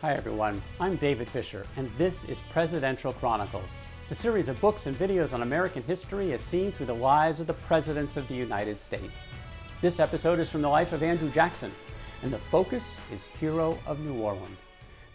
Hi everyone, I'm David Fisher, and this is Presidential Chronicles, a series of books and videos on American history as seen through the lives of the presidents of the United States. This episode is from the life of Andrew Jackson, and the focus is Hero of New Orleans.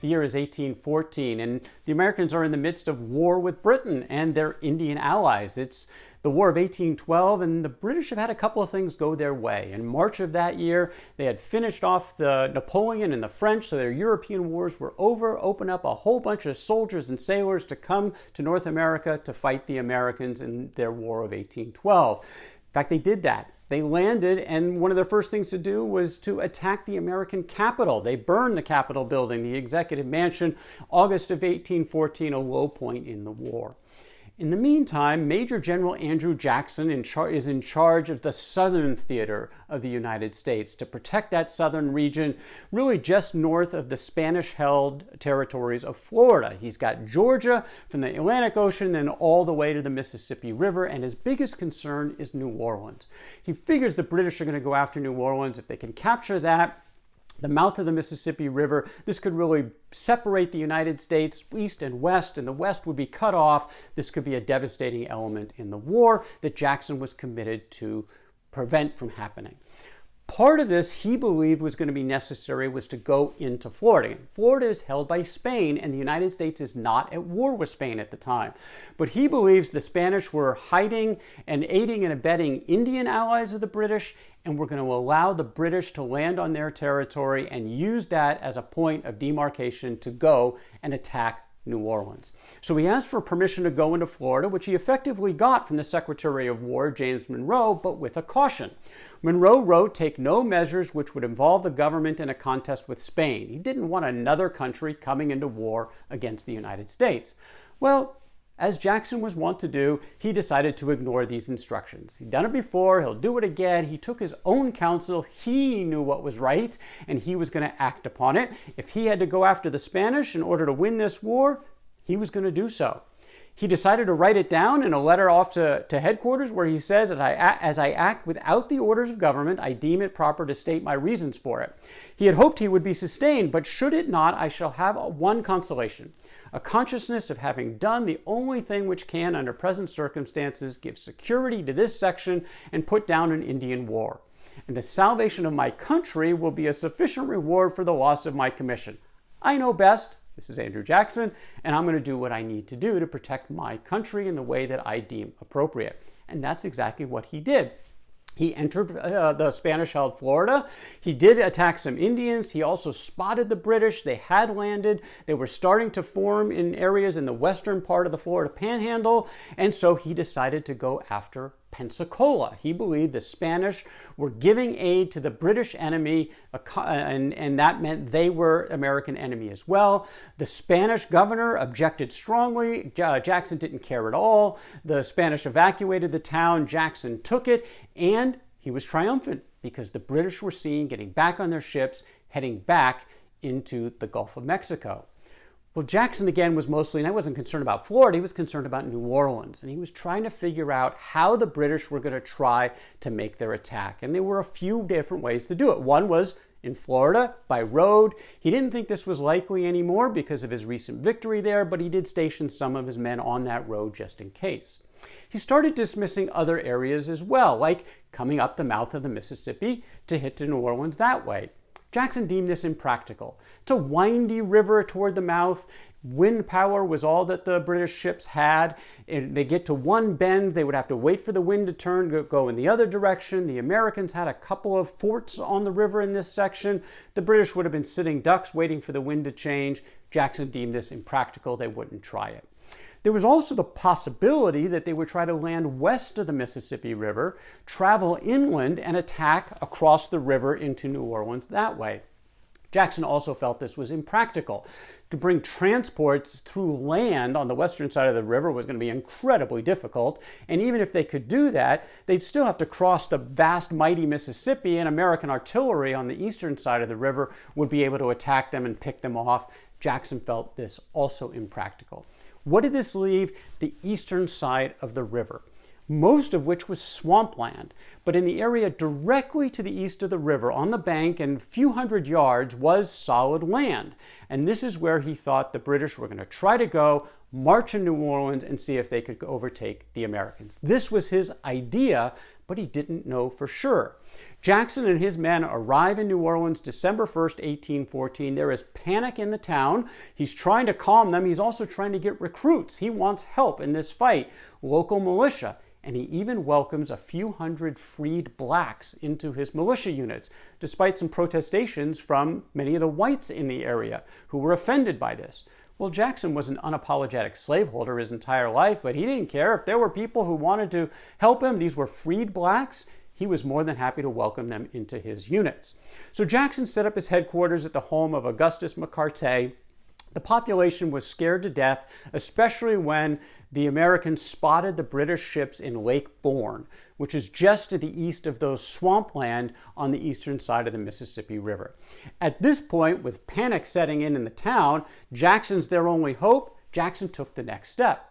The year is 1814, and the Americans are in the midst of war with Britain and their Indian allies. It's the War of 1812, and the British have had a couple of things go their way. In March of that year, they had finished off the Napoleon and the French, so their European wars were over, opened up a whole bunch of soldiers and sailors to come to North America to fight the Americans in their War of 1812. In fact, they did that. They landed, and one of their first things to do was to attack the American capital. They burned the Capitol building, the Executive Mansion, August of 1814, a low point in the war. In the meantime, Major General Andrew Jackson is in charge of the southern theater of the United States to protect that southern region, really just north of the Spanish-held territories of Florida. He's got Georgia from the Atlantic Ocean and all the way to the Mississippi River, and his biggest concern is New Orleans. He figures the British are going to go after New Orleans. If they can capture that, the mouth of the Mississippi River, this could really separate the United States east and west, and the west would be cut off. This could be a devastating element in the war that Jackson was committed to prevent from happening. Part of this, he believed, was going to be necessary was to go into Florida. Florida is held by Spain, and the United States is not at war with Spain at the time. But he believes the Spanish were hiding and aiding and abetting Indian allies of the British, and were going to allow the British to land on their territory and use that as a point of demarcation to go and attack New Orleans. So he asked for permission to go into Florida, which he effectively got from the Secretary of War, James Monroe, but with a caution. Monroe wrote, "Take no measures which would involve the government in a contest with Spain." He didn't want another country coming into war against the United States. Well, as Jackson was wont to do, he decided to ignore these instructions. He'd done it before, he'll do it again. He took his own counsel. He knew what was right, and he was going to act upon it. If he had to go after the Spanish in order to win this war, he was going to do so. He decided to write it down in a letter off to headquarters where he says, as I act without the orders of government, I deem it proper to state my reasons for it. He had hoped he would be sustained, but should it not, I shall have one consolation, a consciousness of having done the only thing which can, under present circumstances, give security to this section and put down an Indian war. And the salvation of my country will be a sufficient reward for the loss of my commission. I know best. This is Andrew Jackson, and I'm going to do what I need to do to protect my country in the way that I deem appropriate. And that's exactly what he did. He entered the Spanish-held Florida. He did attack some Indians. He also spotted the British. They had landed. They were starting to form in areas in the western part of the Florida Panhandle, and so he decided to go after Pensacola. He believed the Spanish were giving aid to the British enemy, and that meant they were American enemy as well. The Spanish governor objected strongly. Jackson didn't care at all. The Spanish evacuated the town. Jackson took it, and he was triumphant because the British were seen getting back on their ships, heading back into the Gulf of Mexico. Well, Jackson, again, was mostly, and I wasn't concerned about Florida, he was concerned about New Orleans. And he was trying to figure out how the British were going to try to make their attack. And there were a few different ways to do it. One was in Florida, by road. He didn't think this was likely anymore because of his recent victory there, but he did station some of his men on that road just in case. He started dismissing other areas as well, like coming up the mouth of the Mississippi to hit to New Orleans that way. Jackson deemed this impractical. It's a windy river toward the mouth. Wind power was all that the British ships had. And they get to one bend, they would have to wait for the wind to turn, go in the other direction. The Americans had a couple of forts on the river in this section. The British would have been sitting ducks waiting for the wind to change. Jackson deemed this impractical. They wouldn't try it. There was also the possibility that they would try to land west of the Mississippi River, travel inland, and attack across the river into New Orleans that way. Jackson also felt this was impractical. To bring transports through land on the western side of the river was going to be incredibly difficult, and even if they could do that, they'd still have to cross the vast, mighty Mississippi, and American artillery on the eastern side of the river would be able to attack them and pick them off. Jackson felt this also impractical. What did this leave? The eastern side of the river. most of which was swampland. But in the area directly to the east of the river, on the bank and a few hundred yards, was solid land. And this is where he thought the British were going to try to go, march in New Orleans, and see if they could overtake the Americans. This was his idea, but he didn't know for sure. Jackson and his men arrive in New Orleans December 1st, 1814. There is panic in the town. He's trying to calm them. He's also trying to get recruits. He wants help in this fight, local militia. And he even welcomes a few hundred freed blacks into his militia units, despite some protestations from many of the whites in the area who were offended by this. Well, Jackson was an unapologetic slaveholder his entire life, but he didn't care if there were people who wanted to help him. These were freed blacks. He was more than happy to welcome them into his units. So Jackson set up his headquarters at the home of Augustus Macarte. The population was scared to death, especially when the Americans spotted the British ships in Lake Borgne, which is just to the east of those swampland on the eastern side of the Mississippi River. At this point, with panic setting in the town, Jackson's their only hope. Jackson took the next step: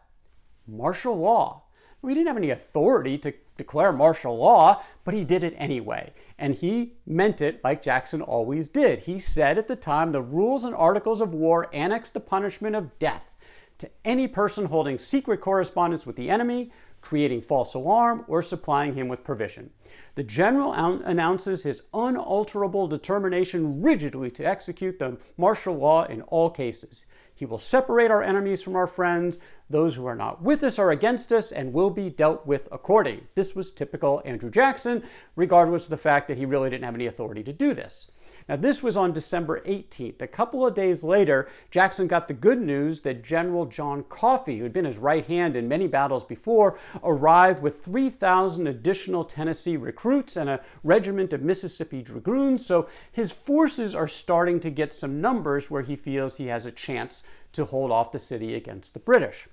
martial law. We didn't have any authority to declare martial law, but he did it anyway. And he meant it like Jackson always did. He said at the time, the rules and articles of war annex the punishment of death to any person holding secret correspondence with the enemy, creating false alarm, or supplying him with provision. The general announces his unalterable determination rigidly to execute the martial law in all cases. He will separate our enemies from our friends. Those who are not with us are against us and will be dealt with accordingly. This was typical Andrew Jackson, regardless of the fact that he really didn't have any authority to do this. Now, this was on December 18th. A couple of days later, Jackson got the good news that General John Coffee, who had been his right hand in many battles before, arrived with 3,000 additional Tennessee recruits and a regiment of Mississippi dragoons. So his forces are starting to get some numbers where he feels he has a chance to hold off the city against the British.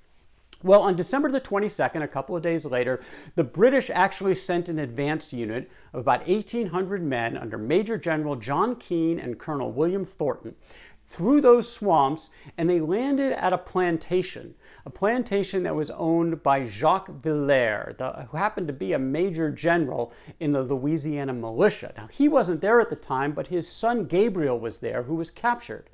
Well, on December the 22nd, a couple of days later, the British actually sent an advance unit of about 1,800 men under Major General John Keane and Colonel William Thornton through those swamps, and they landed at a plantation that was owned by Jacques Villere, who happened to be a major general in the Louisiana militia. Now, he wasn't there at the time, but his son Gabriel was there, who was captured.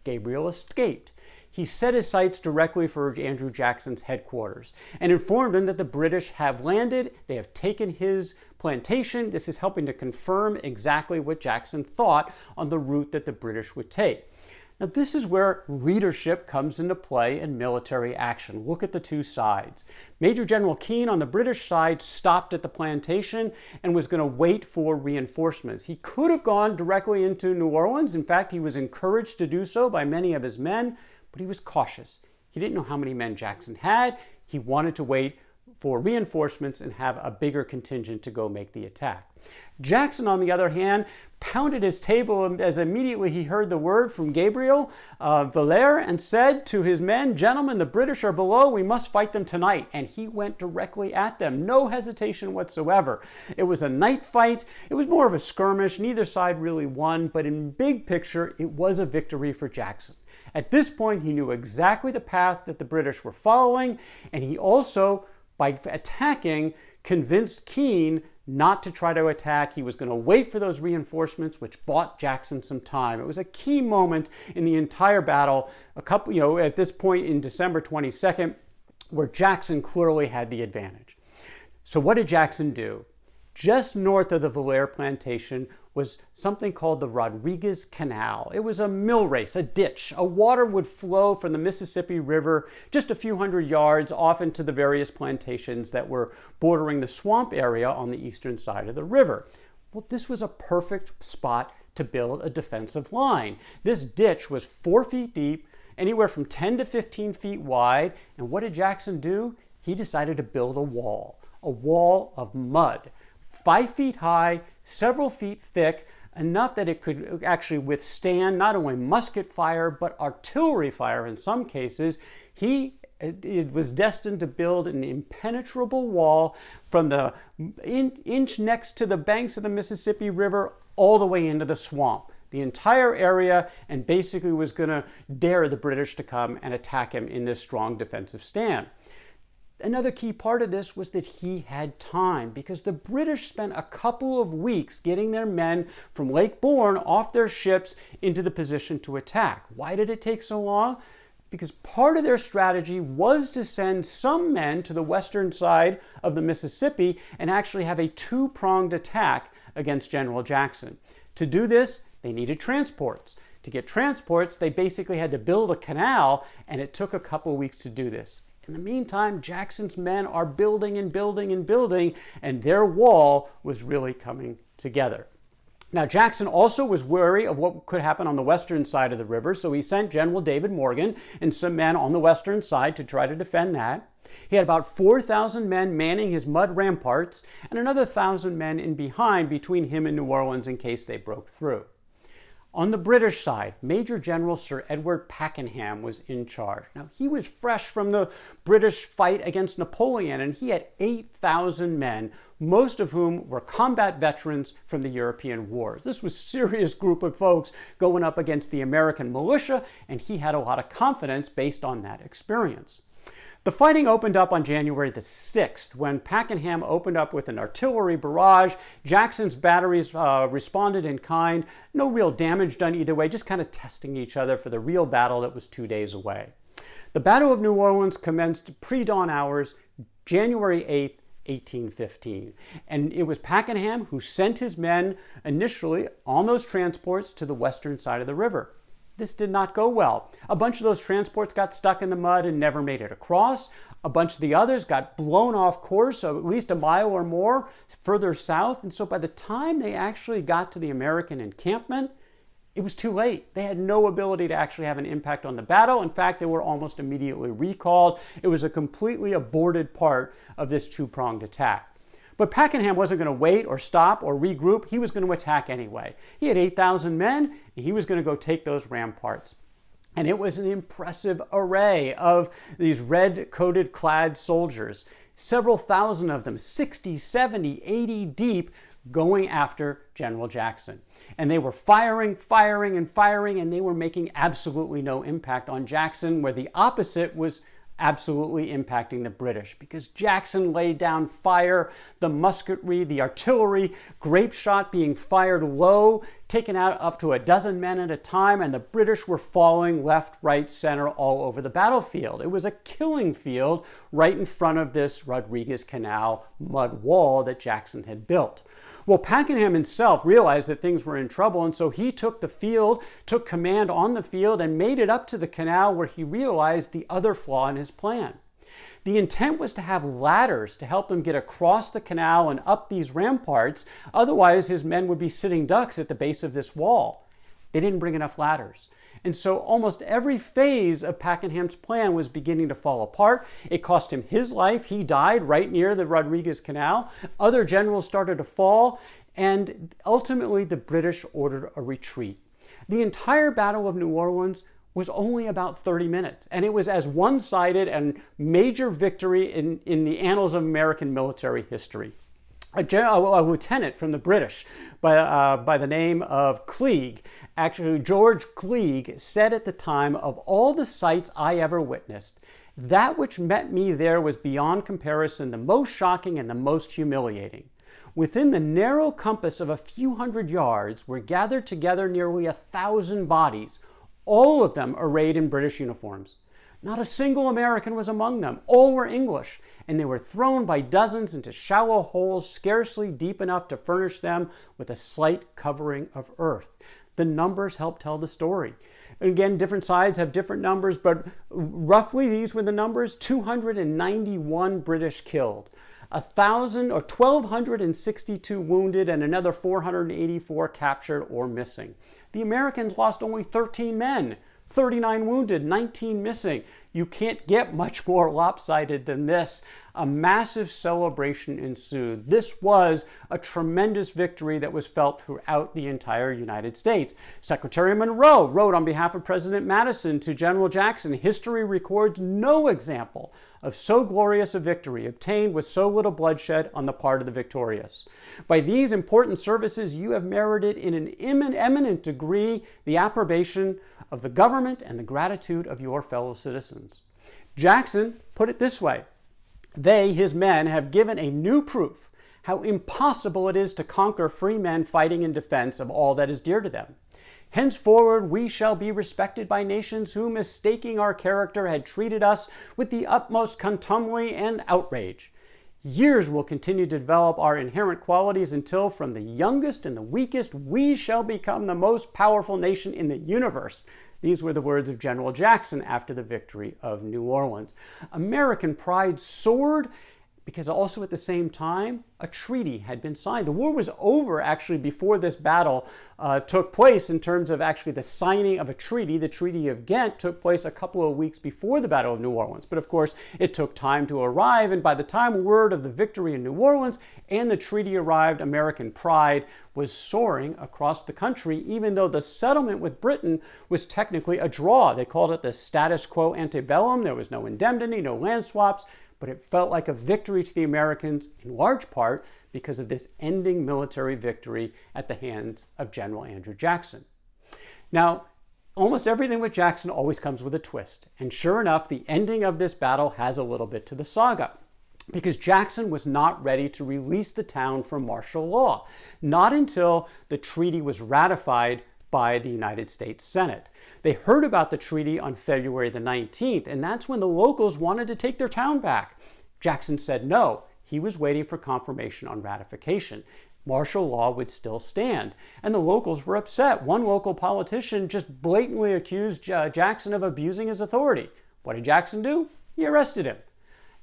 Gabriel escaped. He set his sights directly for Andrew Jackson's headquarters and informed him that the British have landed. They have taken his plantation. This is helping to confirm exactly what Jackson thought on the route that the British would take. Now, this is where leadership comes into play in military action. Look at the two sides. Major General Keane on the British side stopped at the plantation and was going to wait for reinforcements. He could have gone directly into New Orleans. In fact, he was encouraged to do so by many of his men, but he was cautious. He didn't know how many men Jackson had. He wanted to wait for reinforcements and have a bigger contingent to go make the attack. Jackson, on the other hand, pounded his table as immediately he heard the word from Gabriel Villere and said to his men, "Gentlemen, the British are below. We must fight them tonight." And he went directly at them. No hesitation whatsoever. It was a night fight. It was more of a skirmish. Neither side really won, but in big picture, it was a victory for Jackson. At this point, he knew exactly the path that the British were following, and he also, by attacking, convinced Keane not to try to attack. He was going to wait for those reinforcements, which bought Jackson some time. It was a key moment in the entire battle, at this point in December 22nd, where Jackson clearly had the advantage. So what did Jackson do? Just north of the Villere Plantation was something called the Rodriguez Canal. It was a mill race, a ditch. A water would flow from the Mississippi River just a few hundred yards off into the various plantations that were bordering the swamp area on the eastern side of the river. Well, this was a perfect spot to build a defensive line. This ditch was 4 feet deep, anywhere from 10 to 15 feet wide. And what did Jackson do? He decided to build a wall of mud. 5 feet high, several feet thick, enough that it could actually withstand not only musket fire, but artillery fire in some cases. It was destined to build an impenetrable wall from the inch next to the banks of the Mississippi River all the way into the swamp. The entire area, and basically was going to dare the British to come and attack him in this strong defensive stand. Another key part of this was that he had time, because the British spent a couple of weeks getting their men from Lake Bourne off their ships into the position to attack. Why did it take so long? Because part of their strategy was to send some men to the western side of the Mississippi and actually have a two-pronged attack against General Jackson. To do this, they needed transports. To get transports, they basically had to build a canal, and it took a couple of weeks to do this. In the meantime, Jackson's men are building and building and building, and their wall was really coming together. Now, Jackson also was wary of what could happen on the western side of the river, so he sent General David Morgan and some men on the western side to try to defend that. He had about 4,000 men manning his mud ramparts and another 1,000 men in behind between him and New Orleans in case they broke through. On the British side, Major General Sir Edward Pakenham was in charge. Now, he was fresh from the British fight against Napoleon, and he had 8,000 men, most of whom were combat veterans from the European wars. This was a serious group of folks going up against the American militia, and he had a lot of confidence based on that experience. The fighting opened up on January the 6th when Pakenham opened up with an artillery barrage. Jackson's batteries responded in kind. No real damage done either way, just kind of testing each other for the real battle that was 2 days away. The Battle of New Orleans commenced pre-dawn hours, January 8th, 1815. And it was Pakenham who sent his men initially on those transports to the western side of the river. This did not go well. A bunch of those transports got stuck in the mud and never made it across. A bunch of the others got blown off course, so at least a mile or more further south. And so by the time they actually got to the American encampment, it was too late. They had no ability to actually have an impact on the battle. In fact, they were almost immediately recalled. It was a completely aborted part of this two-pronged attack. But Pakenham wasn't going to wait or stop or regroup. He was going to attack anyway. He had 8,000 men, and he was going to go take those ramparts. And it was an impressive array of these red-coated clad soldiers, several thousand of them, 60, 70, 80 deep, going after General Jackson. And they were firing, and they were making absolutely no impact on Jackson, where the opposite was absolutely impacting the British, because Jackson laid down fire, the musketry, the artillery, grape shot being fired low, taking out up to a dozen men at a time, and the British were falling left, right, center all over the battlefield. It was a killing field right in front of this Rodriguez Canal mud wall that Jackson had built. Well, Pakenham himself realized that things were in trouble, and so he took the field, took command on the field, and made it up to the canal, where he realized the other flaw in his plan. The intent was to have ladders to help them get across the canal and up these ramparts. Otherwise, his men would be sitting ducks at the base of this wall. They didn't bring enough ladders. And so almost every phase of Pakenham's plan was beginning to fall apart. It cost him his life. He died right near the Rodriguez Canal. Other generals started to fall, and ultimately the British ordered a retreat. The entire Battle of New Orleans was only about 30 minutes, and it was as one-sided and major victory in the annals of American military history. A lieutenant from the British by the name of Klieg, actually George Klieg, said at the time, "Of all the sights I ever witnessed, that which met me there was beyond comparison the most shocking and the most humiliating. Within the narrow compass of a few hundred yards were gathered together nearly 1,000 bodies, all of them arrayed in British uniforms. Not a single American was among them. All were English, and they were thrown by dozens into shallow holes scarcely deep enough to furnish them with a slight covering of earth." The numbers help tell the story. Again, different sides have different numbers, but roughly these were the numbers: 291 British killed, 1,262 wounded, and another 484 captured or missing. The Americans lost only 13 men, 39 wounded, 19 missing. You can't get much more lopsided than this. A massive celebration ensued. This was a tremendous victory that was felt throughout the entire United States. Secretary Monroe wrote on behalf of President Madison to General Jackson, "History records no example of so glorious a victory obtained with so little bloodshed on the part of the victorious. By these important services, you have merited in an eminent degree the approbation of the government and the gratitude of your fellow citizens." Jackson put it this way: They, his men, have given a new proof how impossible it is to conquer free men fighting in defense of all that is dear to them. Henceforward we shall be respected by nations who, mistaking our character, had treated us with the utmost contumely and outrage. Years will continue to develop our inherent qualities until, from the youngest and the weakest, we shall become the most powerful nation in the universe. These were the words of General Jackson after the victory of New Orleans. American pride soared because also at the same time, a treaty had been signed. The war was over actually before this battle took place in terms of actually the signing of a treaty. The Treaty of Ghent took place a couple of weeks before the Battle of New Orleans. But of course, it took time to arrive. And by the time word of the victory in New Orleans and the treaty arrived, American pride was soaring across the country, even though the settlement with Britain was technically a draw. They called it the status quo ante bellum. There was no indemnity, no land swaps. But it felt like a victory to the Americans, in large part because of this ending military victory at the hands of General Andrew Jackson. Now, almost everything with Jackson always comes with a twist. And sure enough, the ending of this battle has a little bit to the saga, because Jackson was not ready to release the town from martial law, not until the treaty was ratified by the United States Senate. They heard about the treaty on February the 19th, and that's when the locals wanted to take their town back. Jackson said no. He was waiting for confirmation on ratification. Martial law would still stand, and the locals were upset. One local politician just blatantly accused Jackson of abusing his authority. What did Jackson do? He arrested him.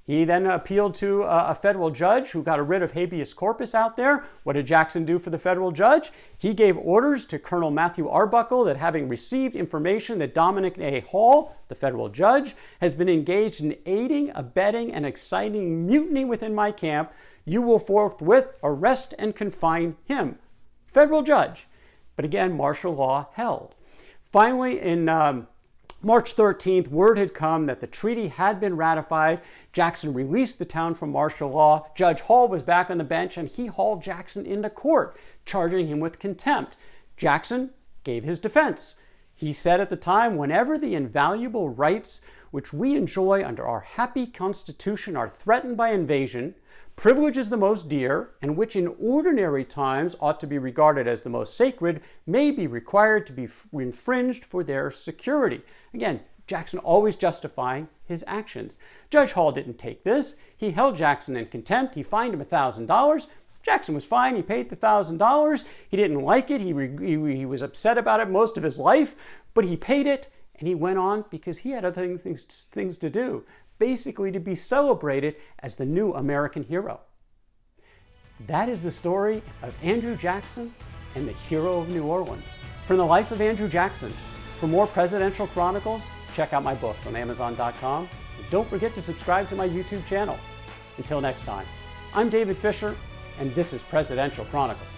He then appealed to a federal judge who got a writ of habeas corpus out there. What did Jackson do for the federal judge? He gave orders to Colonel Matthew Arbuckle that, having received information that Dominic A. Hall, the federal judge, has been engaged in aiding, abetting, and exciting mutiny within my camp, you will forthwith arrest and confine him. Federal judge. But again, martial law held. Finally, in March 13th, word had come that the treaty had been ratified. Jackson released the town from martial law. Judge Hall was back on the bench, and he hauled Jackson into court, charging him with contempt. Jackson gave his defense. He said at the time, whenever the invaluable rights which we enjoy under our happy Constitution are threatened by invasion, privileges the most dear, and which in ordinary times ought to be regarded as the most sacred, may be required to be infringed for their security. Again, Jackson always justifying his actions. Judge Hall didn't take this. He held Jackson in contempt. He fined him $1,000. Jackson was fine. He paid the $1,000. He didn't like it. He was upset about it most of his life, but he paid it, and he went on because he had other things to do, basically to be celebrated as the new American hero. That is the story of Andrew Jackson and the hero of New Orleans. From the life of Andrew Jackson. For more presidential chronicles, check out my books on Amazon.com. And don't forget to subscribe to my YouTube channel. Until next time, I'm David Fisher, and this is Presidential Chronicles.